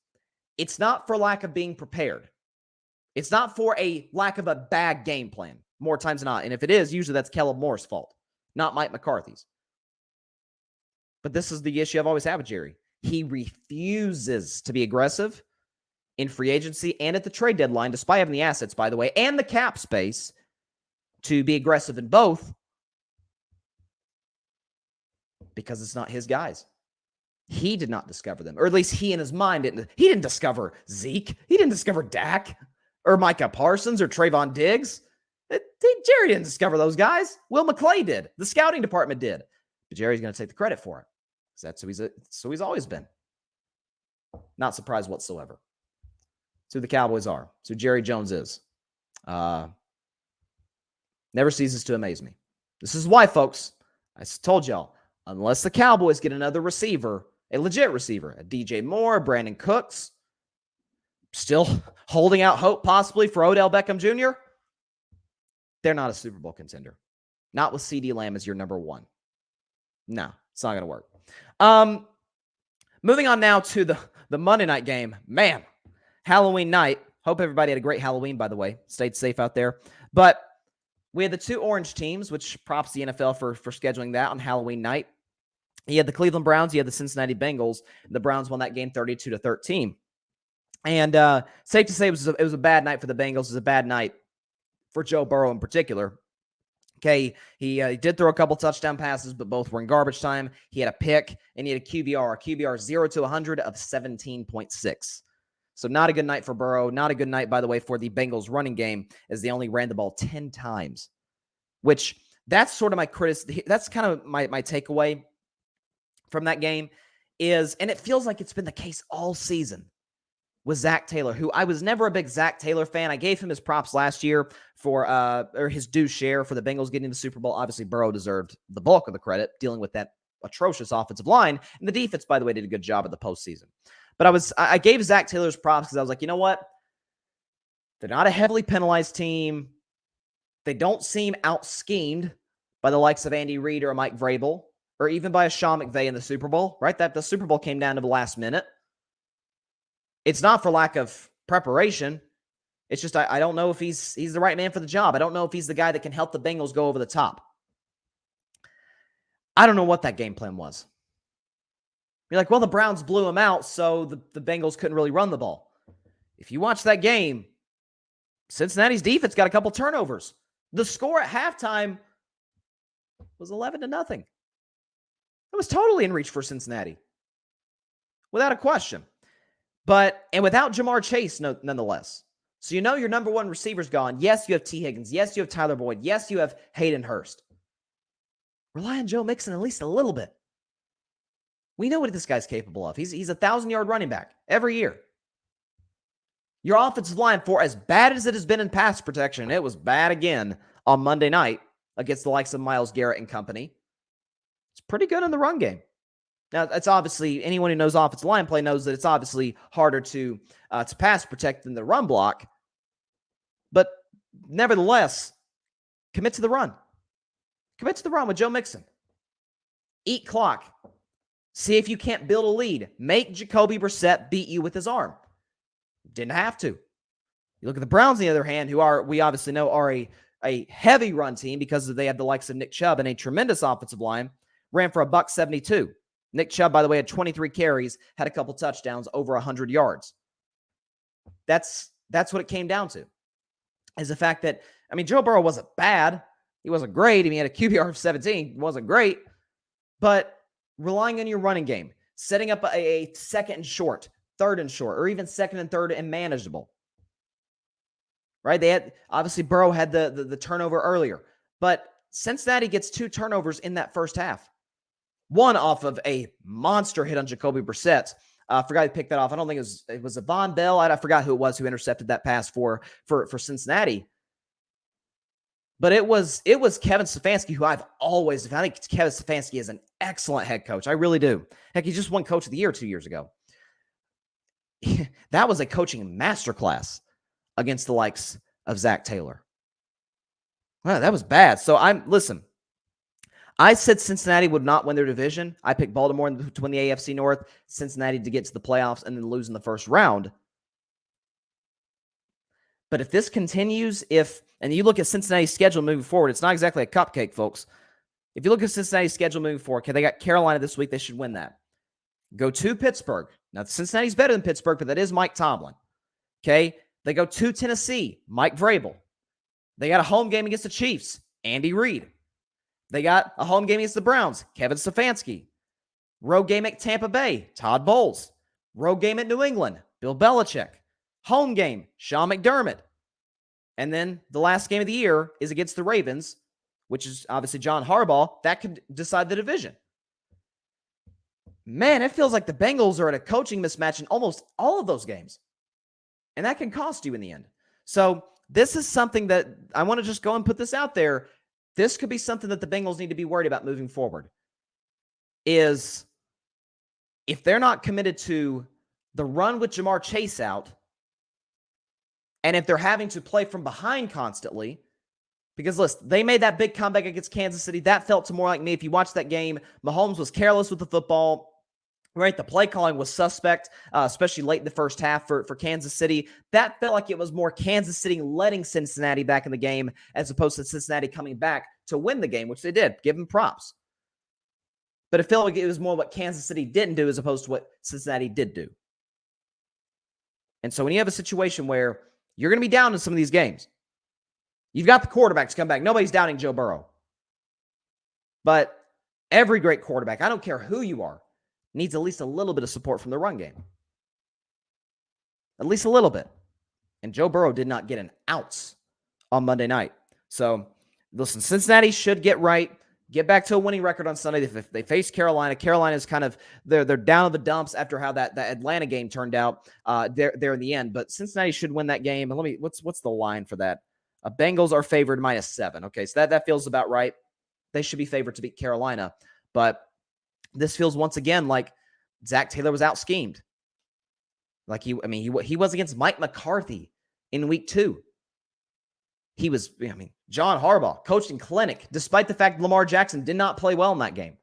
Speaker 1: It's not for lack of being prepared. It's not for a lack of a bad game plan, more times than not. And if it is, usually that's Kellen Moore's fault, not Mike McCarthy's. But this is the issue I've always had with Jerry. He refuses to be aggressive in free agency and at the trade deadline, despite having the assets, by the way, and the cap space to be aggressive in both because it's not his guys. He did not discover them, or at least he in his mind didn't. He didn't discover Zeke. He didn't discover Dak or Micah Parsons or Trayvon Diggs. Jerry didn't discover those guys. Will McClay did. The scouting department did. But Jerry's going to take the credit for it. That's who he's always been. Not surprised whatsoever. That's who the Cowboys are. That's who Jerry Jones is. Never ceases to amaze me. This is why, folks, I told y'all, unless the Cowboys get another receiver, a legit receiver, a DJ Moore, Brandon Cooks, still holding out hope possibly for Odell Beckham Jr., they're not a Super Bowl contender. Not with CeeDee Lamb as your number one. No, it's not going to work. Moving on now to the Monday night game. Man, Halloween night. Hope everybody had a great Halloween, by the way. Stayed safe out there. But we had the two orange teams, which props the NFL for scheduling that on Halloween night. You had the Cleveland Browns. You had the Cincinnati Bengals. The Browns won that game 32-13. And safe to say it was a bad night for the Bengals. It was a bad night for Joe Burrow in particular. Okay, he did throw a couple touchdown passes, but both were in garbage time. He had a pick, and he had a QBR 0 to 100 of 17.6. So not a good night for Burrow. Not a good night, by the way, for the Bengals running game, as they only ran the ball 10 times, which that's sort of my criticism. That's kind of my takeaway from that game is, and it feels like it's been the case all season. was Zac Taylor, who I was never a big Zac Taylor fan. I gave him his props last year for or his due share for the Bengals getting the Super Bowl. Obviously, Burrow deserved the bulk of the credit dealing with that atrocious offensive line. And the defense, by the way, did a good job at the postseason. But I gave Zac Taylor's props because I was like, you know what? They're not a heavily penalized team. They don't seem out-schemed by the likes of Andy Reid or Mike Vrabel, or even by a Sean McVay in the Super Bowl, right? That the Super Bowl came down to the last minute. It's not for lack of preparation. It's just I don't know if he's the right man for the job. I don't know if he's the guy that can help the Bengals go over the top. I don't know what that game plan was. You're like, well, the Browns blew him out, so the Bengals couldn't really run the ball. If you watch that game, Cincinnati's defense got a couple turnovers. The score at halftime was 11-0. It was totally in reach for Cincinnati, without a question. And without Jamar Chase, nonetheless. So you know your number one receiver's gone. Yes, you have T. Higgins. Yes, you have Tyler Boyd. Yes, you have Hayden Hurst. Rely on Joe Mixon at least a little bit. We know what this guy's capable of. He's a 1,000-yard running back every year. Your offensive line, for as bad as it has been in pass protection, it was bad again on Monday night against the likes of Myles Garrett and company. It's pretty good in the run game. Now, it's obviously, anyone who knows offensive line play knows that it's obviously harder to pass protect than the run block. But nevertheless, commit to the run. Commit to the run with Joe Mixon. Eat clock. See if you can't build a lead. Make Jacoby Brissett beat you with his arm. Didn't have to. You look at the Browns, on the other hand, we obviously know are a heavy run team because they have the likes of Nick Chubb and a tremendous offensive line. Ran for $172. Nick Chubb, by the way, had 23 carries, had a couple touchdowns, over 100 yards. That's what it came down to. Is the fact that, Joe Burrow wasn't bad. He wasn't great. He had a QBR of 17. He wasn't great. But relying on your running game, setting up a second and short, third and short, or even second and third and manageable. Right? Obviously, Burrow had the turnover earlier. But Cincinnati gets 2 turnovers in that first half. One off of a monster hit on Jacoby Brissett. I forgot to pick that off. I don't think it was Von Bell. I forgot who it was who intercepted that pass for Cincinnati. But it was Kevin Stefanski, who I think Kevin Stefanski is an excellent head coach. I really do. Heck, he just won Coach of the Year 2 years ago. That was a coaching masterclass against the likes of Zac Taylor. Wow, that was bad. So listen. I said Cincinnati would not win their division. I picked Baltimore to win the AFC North, Cincinnati to get to the playoffs, and then lose in the first round. But if this continues, and you look at Cincinnati's schedule moving forward, it's not exactly a cupcake, folks. If you look at Cincinnati's schedule moving forward, okay, they got Carolina this week. They should win that. Go to Pittsburgh. Now, Cincinnati's better than Pittsburgh, but that is Mike Tomlin. Okay? They go to Tennessee, Mike Vrabel. They got a home game against the Chiefs, Andy Reid. They got a home game against the Browns, Kevin Stefanski. Road game at Tampa Bay, Todd Bowles. Road game at New England, Bill Belichick. Home game, Sean McDermott. And then the last game of the year is against the Ravens, which is obviously John Harbaugh. That could decide the division. Man, it feels like the Bengals are at a coaching mismatch in almost all of those games. And that can cost you in the end. So this is something that I want to just go and put this out there. This could be something that the Bengals need to be worried about moving forward. Is if they're not committed to the run with Jamar Chase out, and if they're having to play from behind constantly, because listen, they made that big comeback against Kansas City. That felt to more like me. If you watch that game, Mahomes was careless with the football. Right, the play calling was suspect, especially late in the first half for Kansas City. That felt like it was more Kansas City letting Cincinnati back in the game as opposed to Cincinnati coming back to win the game, which they did. Give them props. But it felt like it was more what Kansas City didn't do as opposed to what Cincinnati did do. And so when you have a situation where you're going to be down in some of these games, you've got the quarterback to come back. Nobody's doubting Joe Burrow. But every great quarterback, I don't care who you are, needs at least a little bit of support from the run game. At least a little bit. And Joe Burrow did not get an ounce on Monday night. So, listen, Cincinnati should get right. get back to a winning record on Sunday. They face Carolina. Carolina's kind of they're down in the dumps after how that Atlanta game turned out there in the end. But Cincinnati should win that game. And what's the line for that? Bengals are favored -7. Okay, so that feels about right. They should be favored to beat Carolina. But this feels once again like Zac Taylor was out schemed. Like he was against Mike McCarthy in week 2. He was, John Harbaugh coaching clinic, despite the fact Lamar Jackson did not play well in that game.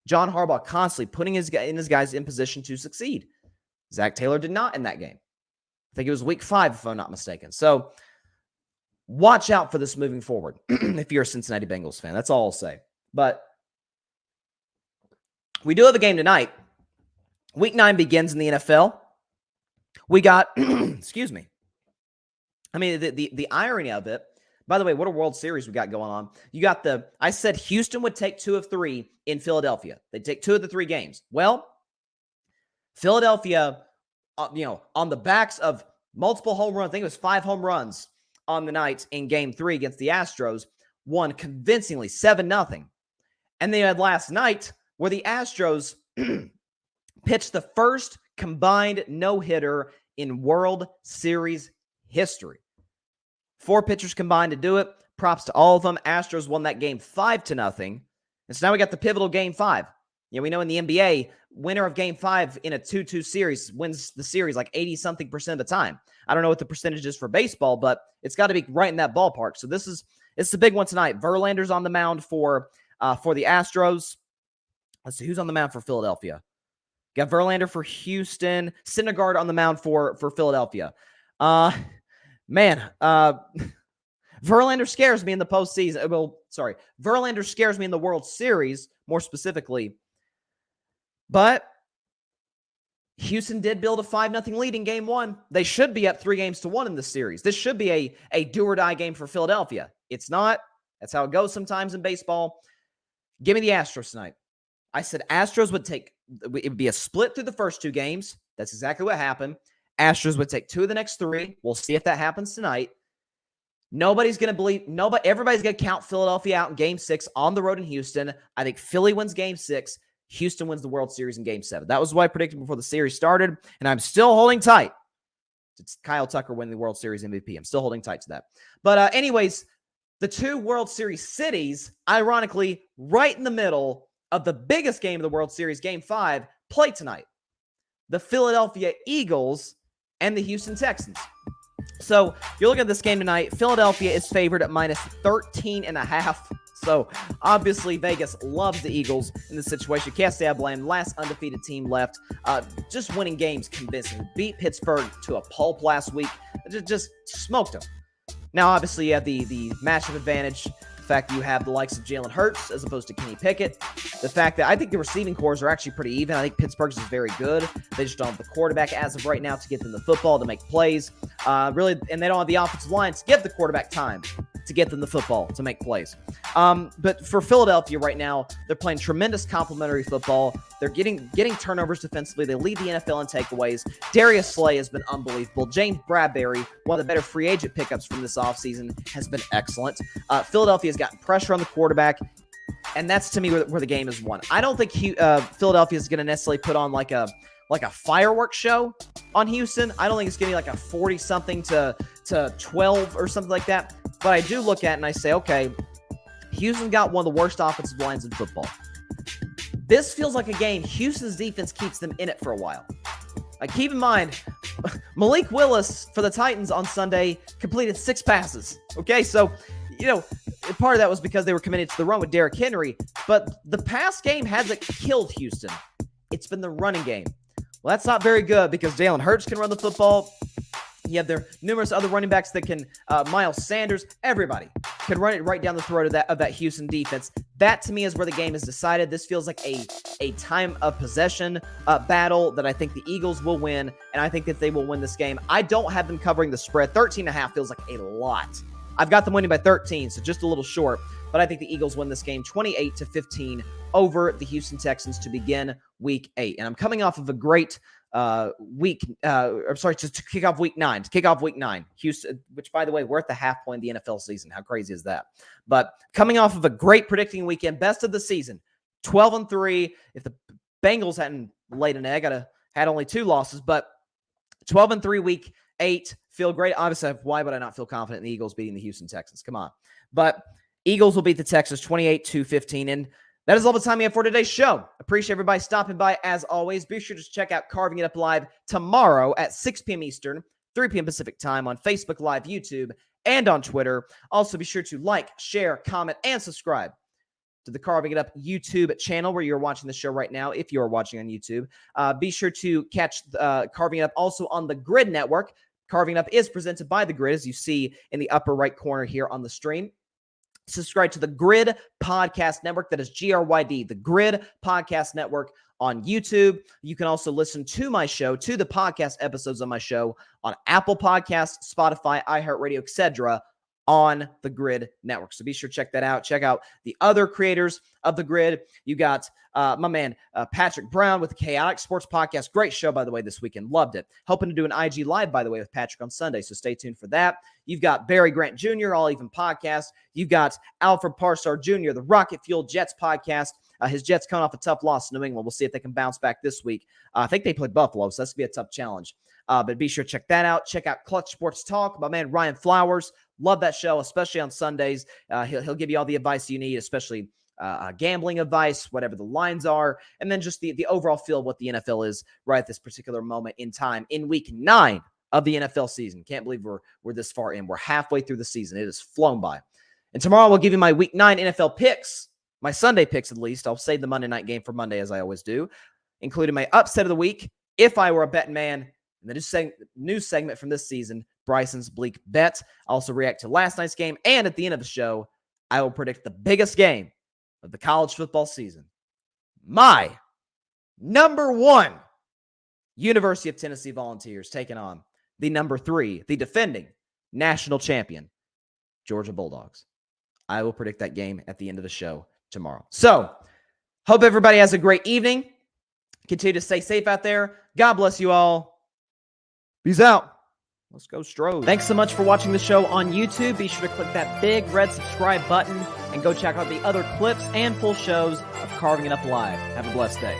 Speaker 1: John Harbaugh constantly putting his guys in position to succeed. Zac Taylor did not in that game. I think it was week 5, if I'm not mistaken. So watch out for this moving forward if you're a Cincinnati Bengals fan. That's all I'll say. But we do have a game tonight. Week 9 begins in the NFL. We got, excuse me. The irony of it, by the way, what a World Series we got going on. You got I said Houston would take 2 of 3 in Philadelphia. They'd take 2 of the 3 games. Well, Philadelphia, on the backs of multiple home runs, I think it was 5 home runs on the night in game 3 against the Astros, won convincingly 7-0. And they had last night where the Astros pitched the first combined no-hitter in World Series history. 4 pitchers combined to do it. Props to all of them. Astros won that game 5-0. And so now we got the pivotal game 5. We know in the NBA, winner of game 5 in a 2-2 series wins the series like 80-something% of the time. I don't know what the percentage is for baseball, but it's got to be right in that ballpark. So it's the big one tonight. Verlander's on the mound for the Astros. Let's see who's on the mound for Philadelphia. Got Verlander for Houston. Syndergaard on the mound for Philadelphia. Verlander scares me in the postseason. Verlander scares me in the World Series, more specifically. But Houston did build a 5-0 lead in game 1. They should be up 3-1 in this series. This should be a do-or-die game for Philadelphia. It's not. That's how it goes sometimes in baseball. Give me the Astros tonight. I said Astros it would be a split through the first 2 games. That's exactly what happened. Astros would take 2 of the next 3. We'll see if that happens tonight. Everybody's going to count Philadelphia out in game 6 on the road in Houston. I think Philly wins game 6. Houston wins the World Series in game 7. That was what I predicted before the series started, and I'm still holding tight. It's Kyle Tucker winning the World Series MVP. I'm still holding tight to that. But anyways, the 2 World Series cities, ironically, right in the middle of the biggest game of the World Series, game 5, play tonight. The Philadelphia Eagles and the Houston Texans. So you're looking at this game tonight. Philadelphia is favored at -13.5. So obviously Vegas loves the Eagles in this situation. Can't say I blame. Last undefeated team left. Just winning games convincingly. Beat Pittsburgh to a pulp last week. Just smoked them. Now obviously you have the matchup advantage. The fact that you have the likes of Jalen Hurts as opposed to Kenny Pickett. The fact that I think the receiving cores are actually pretty even. I think Pittsburgh's is very good. They just don't have the quarterback as of right now to get them the football to make plays. And they don't have the offensive line to give the quarterback time to get them the football to make plays. But for Philadelphia right now, they're playing tremendous complementary football. They're getting turnovers defensively. They lead the NFL in takeaways. Darius Slay has been unbelievable. James Bradbury, one of the better free agent pickups from this offseason, has been excellent. Philadelphia's gotten pressure on the quarterback, and that's to me where the game is won. I don't think Philadelphia is going to necessarily put on like a fireworks show on Houston. I don't think it's going to be like a 40-something to 12 or something like that. But I do look at it and I say, okay, Houston got one of the worst offensive lines in football. This feels like a game Houston's defense keeps them in it for a while. Like, keep in mind, Malik Willis for the Titans on Sunday completed 6 passes. Okay, so, part of that was because they were committed to the run with Derrick Henry. But the pass game hasn't killed Houston. It's been the running game. Well, that's not very good because Jalen Hurts can run the football. You have their numerous other running backs that can, Miles Sanders, everybody can run it right down the throat of that Houston defense. That, to me, is where the game is decided. This feels like a time of possession battle that I think the Eagles will win, and I think that they will win this game. I don't have them covering the spread. 13.5 feels like a lot. I've got them winning by 13, so just a little short, but I think the Eagles win this game 28-15 over the Houston Texans to begin Week 8. And I'm coming off of a great to kick off week 9. To kick off week 9. Houston, which, by the way, we're at the half point of the NFL season. How crazy is that? But coming off of a great predicting weekend, best of the season, 12-3. If the Bengals hadn't laid an egg, I'd have had only 2 losses, but 12-3 week 8. Feel great. Obviously, why would I not feel confident in the Eagles beating the Houston Texans? Come on. But Eagles will beat the Texans 28-15. And that is all the time we have for today's show. Appreciate everybody stopping by as always. Be sure to check out Carving It Up Live tomorrow at 6 p.m. Eastern, 3 p.m. Pacific time on Facebook Live, YouTube, and on Twitter. Also, be sure to like, share, comment, and subscribe to the Carving It Up YouTube channel where you're watching the show right now, if you're watching on YouTube. Be sure to catch Carving It Up also on the Grid Network. Carving It Up is presented by the Grid, as you see in the upper right corner here on the stream. Subscribe to the Grid Podcast Network. That is GRYD, the Grid Podcast Network on YouTube. You can also listen to my show, to the podcast episodes of my show on Apple Podcasts, Spotify, iHeartRadio, etc., on the Grid Network. So be sure to check that out. Check out the other creators of the Grid. You got my man Patrick Brown with the Chaotic Sports Podcast. Great show, by the way, this weekend. Loved it. Hoping to do an IG Live, by the way, with Patrick on Sunday, so stay tuned for that. You've got Barry Grant Jr., All Even Podcast. You've got Alfred Parsar Jr., the Rocket Fuel Jets Podcast. His Jets coming off a tough loss to New England. We'll see if they can bounce back this week. I think they played Buffalo, so that's going to be a tough challenge. But be sure to check that out. Check out Clutch Sports Talk. My man Ryan Flowers. Love that show, especially on Sundays. He'll give you all the advice you need, especially gambling advice, whatever the lines are, and then just the overall feel of what the NFL is right at this particular moment in time in week 9 of the NFL season. Can't believe we're this far in. We're halfway through the season. It has flown by. And tomorrow we'll give you my week 9 NFL picks, my Sunday picks at least. I'll save the Monday night game for Monday, as I always do, including my upset of the week, if I were a betting man, and the new segment from this season, Bryson's Bleak Bet. I'll also react to last night's game, and at the end of the show, I will predict the biggest game of the college football season. My number 1 University of Tennessee Volunteers taking on the number 3, the defending national champion, Georgia Bulldogs. I will predict that game at the end of the show tomorrow. So, hope everybody has a great evening. Continue to stay safe out there. God bless you all. Peace out. Let's go Stros. Thanks so much for watching the show on YouTube. Be sure to click that big red subscribe button and go check out the other clips and full shows of Carving It Up Live. Have a blessed day.